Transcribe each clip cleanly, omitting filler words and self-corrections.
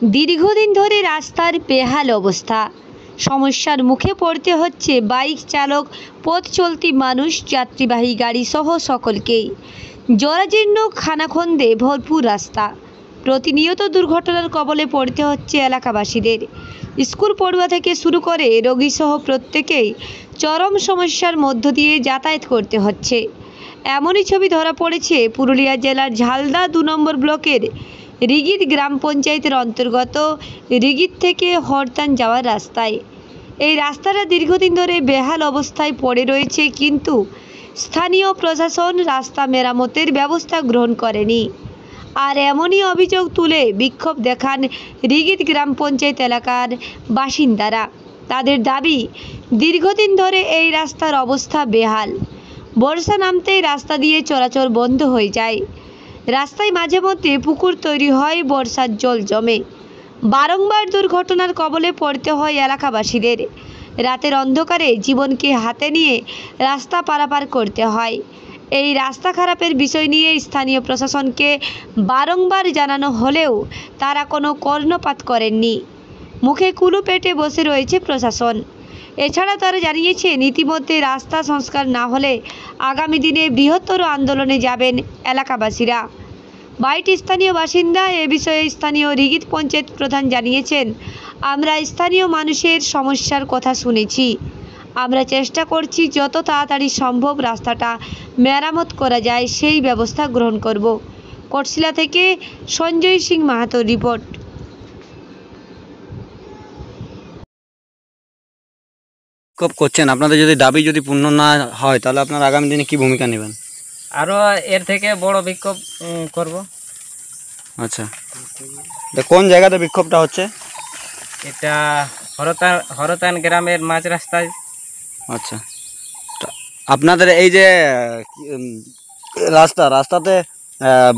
দীর্ঘদিন ধরে রাস্তার বেহাল অবস্থা। সমস্যার মুখে পড়তে হচ্ছে বাইক চালক, পথ চলতি মানুষ, যাত্রীবাহী গাড়ি সহ সকলকেই। জরাজীর্ণ খানাখন্দে ভরপুর রাস্তা, প্রতিনিয়ত দুর্ঘটনার কবলে পড়তে হচ্ছে এলাকাবাসীদের। স্কুল পড়ুয়া থেকে শুরু করে রোগী সহ প্রত্যেকেই চরম সমস্যার মধ্য দিয়ে যাতায়াত করতে হচ্ছে। এমনই ছবি ধরা পড়েছে পুরুলিয়া জেলার ঝালদা 2 নম্বর ব্লকের রিগিদ গ্রাম পঞ্চায়েতের অন্তর্গত রিগিদ থেকে হরতান যাওয়ার রাস্তায়। এই রাস্তাটা দীর্ঘদিন ধরে বেহাল অবস্থায় পড়ে রয়েছে, কিন্তু স্থানীয় প্রশাসন রাস্তা মেরামতের ব্যবস্থা গ্রহণ করেনি। আর এমনই অভিযোগ তুলে বিক্ষোভ দেখান রিগিদ গ্রাম পঞ্চায়েত এলাকার বাসিন্দারা। তাদের দাবি, দীর্ঘদিন ধরে এই রাস্তার অবস্থা বেহাল। বর্ষা নামতেই রাস্তা দিয়ে চলাচল বন্ধ হয়ে যায়। রাস্তায় মাঝে মধ্যে পুকুর তৈরি হয়, বর্ষার জল জমে। বারংবার দুর্ঘটনার কবলে পড়তে হয় এলাকাবাসীদের। রাতের অন্ধকারে জীবনকে হাতে নিয়ে রাস্তা পারাপার করতে হয়। এই রাস্তা খারাপের বিষয় নিয়ে স্থানীয় প্রশাসনকে বারংবার জানানো হলেও তারা কোনো কর্ণপাত করেননি। মুখে কুলু পেটে বসে রয়েছে প্রশাসন। এছাড়া তারা জানিয়েছেন, ইতিমধ্যে রাস্তা সংস্কার না হলে আগামী দিনে বৃহত্তর আন্দোলনে যাবেন এলাকাবাসীরা। বাইট স্থানীয় বাসিন্দা। এ বিষয়ে স্থানীয় রিগিদ পঞ্চায়েত প্রধান জানিয়েছেন, আমরা স্থানীয় মানুষের সমস্যার কথা শুনেছি। আমরা চেষ্টা করছি যত তাড়াতাড়ি সম্ভব রাস্তাটা মেরামত করা যায় সেই ব্যবস্থা গ্রহণ করব। কোটশিলা থেকে সঞ্জয় সিং মাহাতোর রিপোর্ট। বিক্ষোভ করছেন, আপনাদের যদি দাবি যদি পূর্ণ না হয় তাহলে আপনারা আগামী দিনে কি ভূমিকা নেবেন? আরও এর থেকে বড় বিক্ষোভ করব। আচ্ছা, কোন জায়গাতে বিক্ষোভটা হচ্ছে? এটা হরতান গ্রামের মাঝ রাস্তায়। আচ্ছা, আপনাদের এই যে রাস্তাতে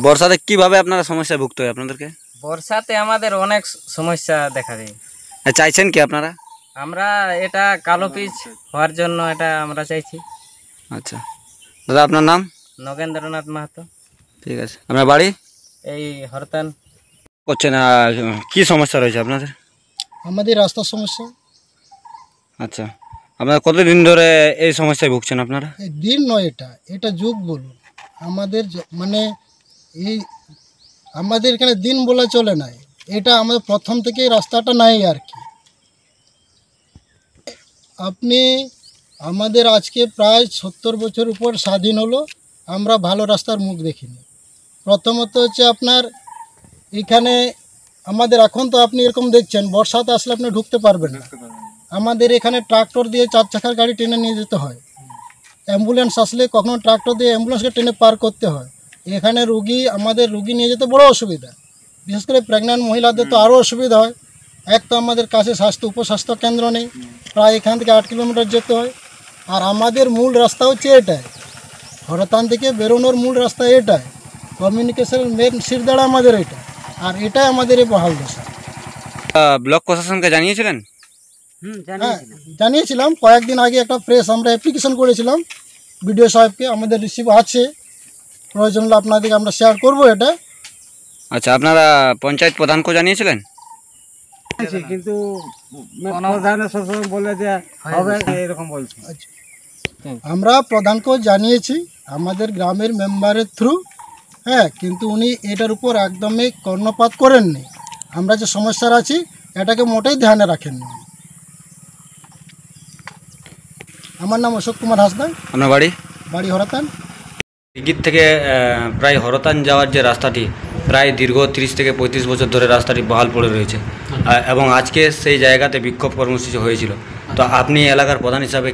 বর্ষাতে কিভাবে আপনারা সমস্যায় ভুগতে হয় আপনাদেরকে? বর্ষাতে আমাদের অনেক সমস্যা দেখা দেয়। চাইছেন কি আপনারা? আমরা এটা কালো পিচ হওয়ার জন্য এটা আমরা চাইছি। আচ্ছা দাদা, আপনার নাম? নগেন্দ্রনাথ মাহাতো। ঠিক আছে, আপনার বাড়ি? এই হরতান। করছেন, কি সমস্যা রয়েছে আপনাদের? আমাদের রাস্তার সমস্যা। আচ্ছা, আপনারা কতদিন ধরে এই সমস্যায় ভুগছেন আপনারা? দিন নয়, এটা যুগ বলুন। আমাদের মানে এই আমাদের এখানে দিন বলে চলে না। এটা আমাদের প্রথম থেকেই রাস্তাটা নাই আর কি। আপনি আমাদের আজকে প্রায় 70 বছর উপর স্বাধীন হলো, আমরা ভালো রাস্তার মুখ দেখিনি। প্রথমত হচ্ছে আপনার এখানে আমাদের এখন তো আপনি এরকম দেখছেন, বর্ষাতে আসলে আপনি ঢুকতে পারবেন না। আমাদের এখানে ট্রাক্টর দিয়ে 4 চাকার গাড়ি টেনে নিয়ে যেতে হয়। অ্যাম্বুলেন্স আসলে কখনো ট্রাক্টর দিয়ে অ্যাম্বুলেন্সকে টেনে পার করতে হয়। এখানে আমাদের রুগী নিয়ে যেতে বড় অসুবিধা। বিশেষ করে প্রেগন্যান্ট মহিলাদের তো আরও অসুবিধা হয়। এক তো আমাদের কাছে উপস্বাস্থ্য কেন্দ্র নেই, প্রায় এখান থেকে 8 কিলোমিটার যেতে হয়। আর আমাদের মূল রাস্তা হচ্ছে এটাই, হরতান থেকে বেরোনোর মূল রাস্তা এটাই। কমিউনিকেশনের মেন শিরদাঁড়া আমাদের এটা, আর এটাই আমাদের এই বহাল দশা। ব্লক প্রশাসনকে জানিয়েছিলেন? হ্যাঁ, জানিয়েছিলাম। কয়েকদিন আগে একটা প্রেস আমরা অ্যাপ্লিকেশন করেছিলাম বিডিও সাহেবকে। আমাদের রিসিভ আছে, প্রয়োজন হলে আপনাদেরকে আমরা শেয়ার করব এটা। আচ্ছা, আপনারা পঞ্চায়েত প্রধানকেও জানিয়েছিলেন? কিন্তু সবসময় বলে যে হবে এরকম বলছে। আমরা প্রধানকেও জানিয়েছি আমাদের গ্রামের মেম্বারের থ্রু। হ্যাঁ, কিন্তু উনি এটার উপর একদমই কর্ণপাত করেননি। আমরা যে সমস্যার আছি এটাকে মোটেই ধ্যানে রাখেননি। আমার নাম অশোক কুমার হাসদা। আপনার বাড়ি? বাড়ি হরতান। রিগিদ থেকে প্রায় হরতান যাওয়ার যে রাস্তাটি, প্রায় দীর্ঘ 30 থেকে 35 বছর ধরে রাস্তাটি বহাল পড়ে রয়েছে, এবং আজকে সেই জায়গাতে বিক্ষোভ কর্মসূচি হয়েছিল। তো আপনি এলাকার প্রধান হিসাবে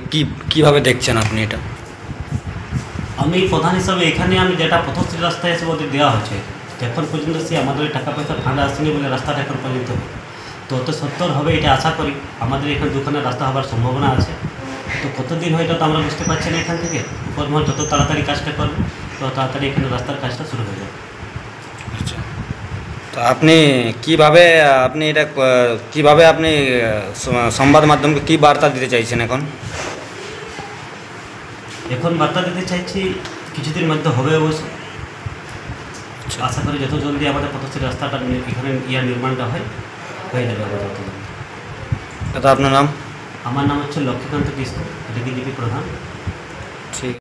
কিভাবে দেখছেন আপনি এটা? আমি প্রধান হিসাবে এখানে আমি যেটা পথশ্রী রাস্তায় এসে ওদের দেওয়া হচ্ছে, এখন পর্যন্ত সে আমাদের টাকা পয়সা ফান্ড আসেনি বলে রাস্তাটা এখন পর্যন্ত তো অত সত্তর হবে এটা আশা করি। আমাদের এখানে দুখানে রাস্তা হওয়ার সম্ভাবনা আছে। তো কতদিন হয় এটা তো আমরা বুঝতে পারছি না। এখান থেকে উপরমহল যত তাড়াতাড়ি কাজটা করবে তত তাড়াতাড়ি এখানে রাস্তার কাজটা শুরু হয়ে যাবে। আচ্ছা, তো আপনি কিভাবে আপনি সংবাদ মাধ্যমকে কী বার্তা দিতে চাইছেন এখন বার্তা দিতে চাইছি, কিছুদিন মধ্যে হবে অবশ্য। আশা করি যত জলদি আমাদের পথশ্রী রাস্তাটা এখানে নির্মাণটা হয় হয়ে যাবে আপাতত। দাদা আপনার নাম? আমার নাম হচ্ছে লক্ষ্মীকান্ত কিস্কু, ডিপিজিপি প্রধান।